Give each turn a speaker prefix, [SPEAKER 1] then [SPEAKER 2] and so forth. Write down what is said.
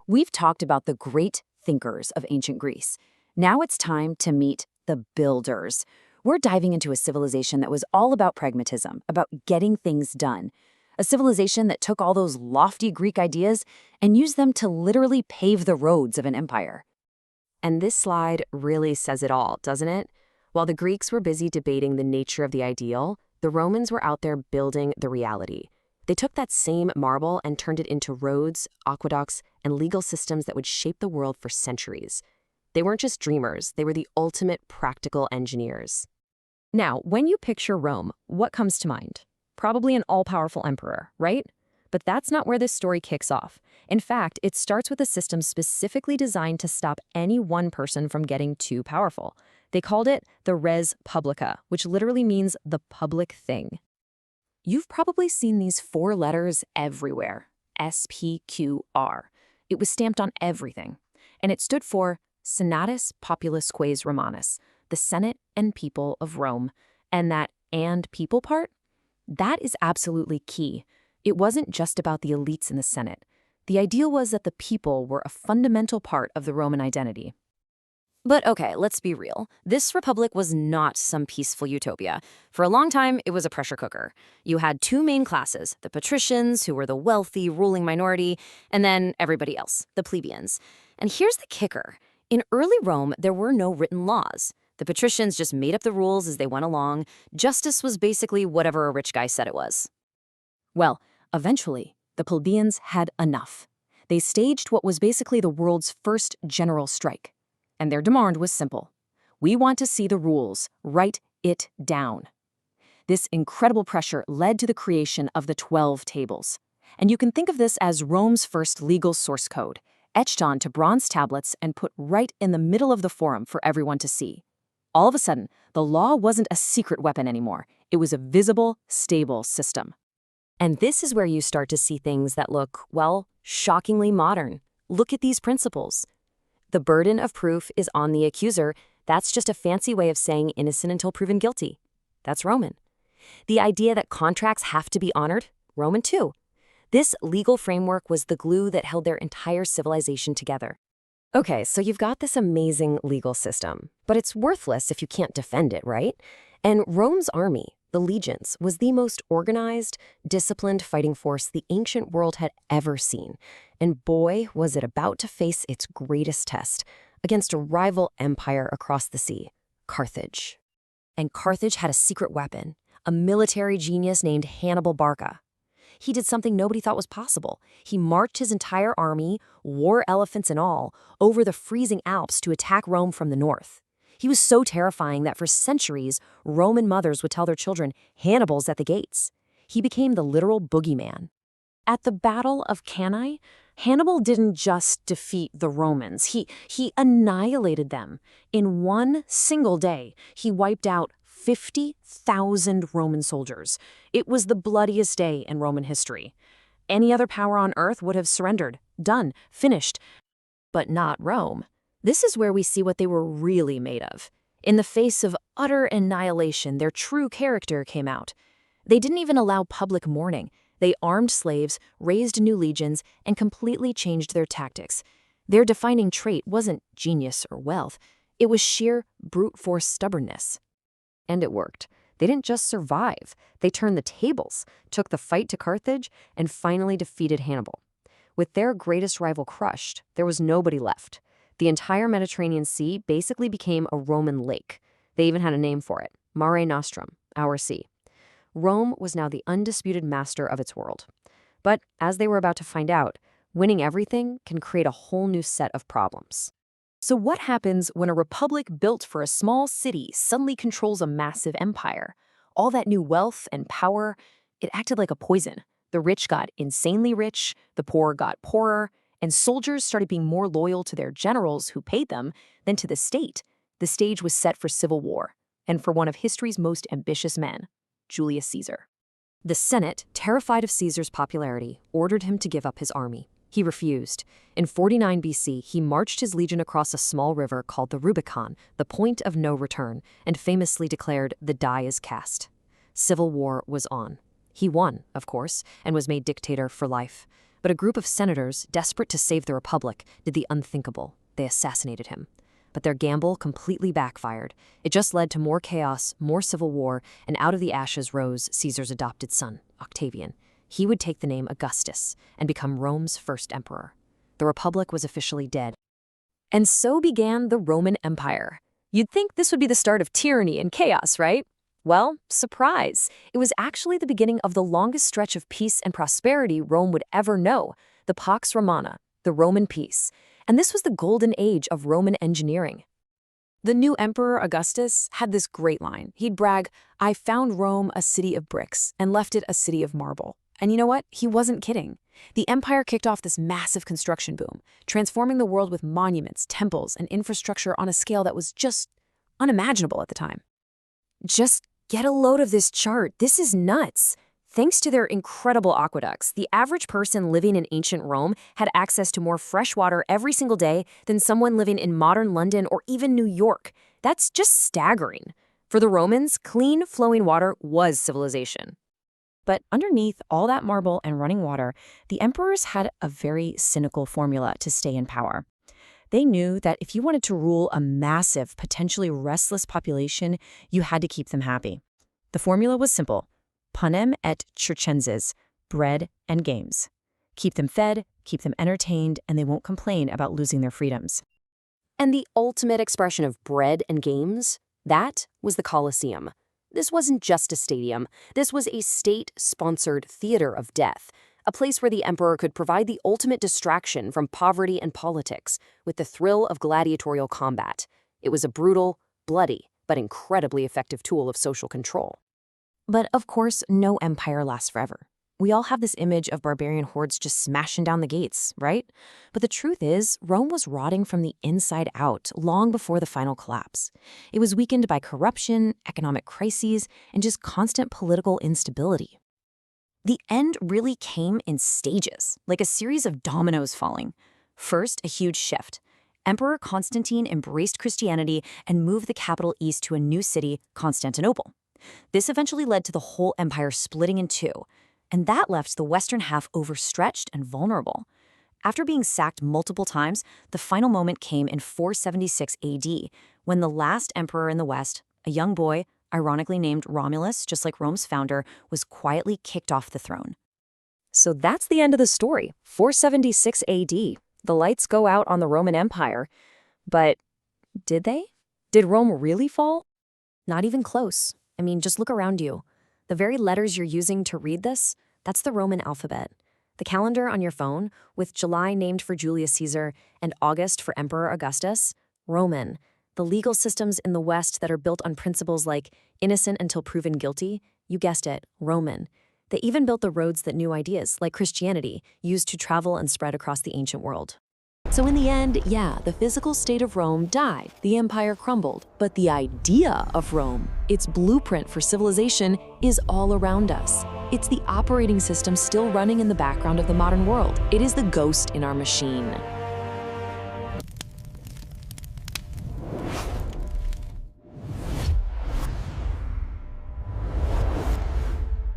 [SPEAKER 1] We've talked about the great thinkers of ancient Greece. Now it's time to meet the builders. We're diving into a civilization that was all about pragmatism, about getting things done. A civilization that took all those lofty Greek ideas and used them to literally pave the roads of an empire.
[SPEAKER 2] And this slide really says it all, doesn't it? While the Greeks were busy debating the nature of the ideal, the Romans were out there building the reality. They took that same marble and turned it into roads, aqueducts, and legal systems that would shape the world for centuries. They weren't just dreamers, they were the ultimate practical engineers.
[SPEAKER 3] Now, when you picture Rome, what comes to mind? Probably an all-powerful emperor, right? But that's not where this story kicks off. In fact, it starts with a system specifically designed to stop any one person from getting too powerful. They called it the res publica, which literally means the public thing. You've probably seen these 4 letters everywhere. SPQR. It was stamped on everything. And it stood for Senatus Populusques Romanus, the Senate and people of Rome. And that "and people" part? That is absolutely key. It wasn't just about the elites in the Senate. The ideal was that the people were a fundamental part of the Roman identity.
[SPEAKER 1] But okay, let's be real. This republic was not some peaceful utopia. For a long time, it was a pressure cooker. You had 2 main classes, the patricians, who were the wealthy, ruling minority, and then everybody else, the plebeians. And here's the kicker. In early Rome, there were no written laws. The patricians just made up the rules as they went along. Justice was basically whatever a rich guy said it was. Well, eventually, the plebeians had enough. They staged what was basically the world's first general strike. And their demand was simple. We want to see the rules. Write it down. This incredible pressure led to the creation of the 12 tables. And you can think of this as Rome's first legal source code, etched onto bronze tablets and put right in the middle of the forum for everyone to see. All of a sudden, the law wasn't a secret weapon anymore. It was a visible, stable system.
[SPEAKER 2] And this is where you start to see things that look, well, shockingly modern. Look at these principles. The burden of proof is on the accuser. That's just a fancy way of saying innocent until proven guilty. That's Roman. The idea that contracts have to be honored? Roman too. This legal framework was the glue that held their entire civilization together. Okay, so you've got this amazing legal system, but it's worthless if you can't defend it, right? And Rome's army, the legions, was the most organized, disciplined fighting force the ancient world had ever seen. And boy, was it about to face its greatest test against a rival empire across the sea, Carthage. And Carthage had a secret weapon, a military genius named Hannibal Barca. He did something nobody thought was possible. He marched his entire army, war elephants and all, over the freezing Alps to attack Rome from the north. He was so terrifying that for centuries, Roman mothers would tell their children, "Hannibal's at the gates." He became the literal boogeyman. At the Battle of Cannae, Hannibal didn't just defeat the Romans. He annihilated them. In one single day, he wiped out 50,000 Roman soldiers. It was the bloodiest day in Roman history. Any other power on earth would have surrendered. Done. Finished. But not Rome. This is where we see what they were really made of. In the face of utter annihilation, their true character came out. They didn't even allow public mourning. They armed slaves, raised new legions, and completely changed their tactics. Their defining trait wasn't genius or wealth. It was sheer brute force stubbornness. And it worked. They didn't just survive. They turned the tables, took the fight to Carthage, and finally defeated Hannibal. With their greatest rival crushed, there was nobody left. The entire Mediterranean Sea basically became a Roman lake. They even had a name for it, Mare Nostrum, our sea. Rome was now the undisputed master of its world. But as they were about to find out, winning everything can create a whole new set of problems.
[SPEAKER 3] So what happens when a republic built for a small city suddenly controls a massive empire? All that new wealth and power, it acted like a poison. The rich got insanely rich, the poor got poorer, and soldiers started being more loyal to their generals who paid them than to the state. The stage was set for civil war, and for one of history's most ambitious men, Julius Caesar.
[SPEAKER 2] The Senate, terrified of Caesar's popularity, ordered him to give up his army. He refused. In 49 BC, he marched his legion across a small river called the Rubicon, the point of no return, and famously declared, "The die is cast." Civil war was on. He won, of course, and was made dictator for life. But a group of senators, desperate to save the Republic, did the unthinkable. They assassinated him. But their gamble completely backfired. It just led to more chaos, more civil war, and out of the ashes rose Caesar's adopted son, Octavian. He would take the name Augustus and become Rome's first emperor. The Republic was officially dead. And so began the Roman Empire. You'd think this would be the start of tyranny and chaos, right? Well, surprise. It was actually the beginning of the longest stretch of peace and prosperity Rome would ever know, the Pax Romana, the Roman peace. And this was the golden age of Roman engineering. The new emperor Augustus had this great line. He'd brag, "I found Rome a city of bricks and left it a city of marble." And you know what? He wasn't kidding. The empire kicked off this massive construction boom, transforming the world with monuments, temples, and infrastructure on a scale that was just unimaginable at the time. Just get a load of this chart. This is nuts. Thanks to their incredible aqueducts, the average person living in ancient Rome had access to more fresh water every single day than someone living in modern London or even New York. That's just staggering. For the Romans, clean, flowing water was civilization.
[SPEAKER 3] But underneath all that marble and running water, the emperors had a very cynical formula to stay in power. They knew that if you wanted to rule a massive, potentially restless population, you had to keep them happy. The formula was simple: panem et circenses, bread and games. Keep them fed, keep them entertained, and they won't complain about losing their freedoms.
[SPEAKER 2] And the ultimate expression of bread and games, that was the Colosseum. This wasn't just a stadium. This was a state-sponsored theater of death, a place where the emperor could provide the ultimate distraction from poverty and politics with the thrill of gladiatorial combat. It was a brutal, bloody, but incredibly effective tool of social control.
[SPEAKER 3] But of course, no empire lasts forever. We all have this image of barbarian hordes just smashing down the gates, right? But the truth is, Rome was rotting from the inside out long before the final collapse. It was weakened by corruption, economic crises, and just constant political instability.
[SPEAKER 2] The end really came in stages, like a series of dominoes falling. First, a huge shift. Emperor Constantine embraced Christianity and moved the capital east to a new city, Constantinople. This eventually led to the whole empire splitting in two, and that left the western half overstretched and vulnerable. After being sacked multiple times, the final moment came in 476 AD, when the last emperor in the west, a young boy, ironically named Romulus, just like Rome's founder, was quietly kicked off the throne.
[SPEAKER 3] So that's the end of the story, 476 AD. The lights go out on the Roman Empire. But did they? Did Rome really fall?
[SPEAKER 2] Not even close. I mean, just look around you. The very letters you're using to read this, that's the Roman alphabet. The calendar on your phone, with July named for Julius Caesar and August for Emperor Augustus, Roman. The legal systems in the West that are built on principles like innocent until proven guilty, you guessed it, Roman. They even built the roads that new ideas, like Christianity, used to travel and spread across the ancient world. So in the end, yeah, the physical state of Rome died, the empire crumbled, but the idea of Rome, its blueprint for civilization, is all around us. It's the operating system still running in the background of the modern world. It is the ghost in our machine.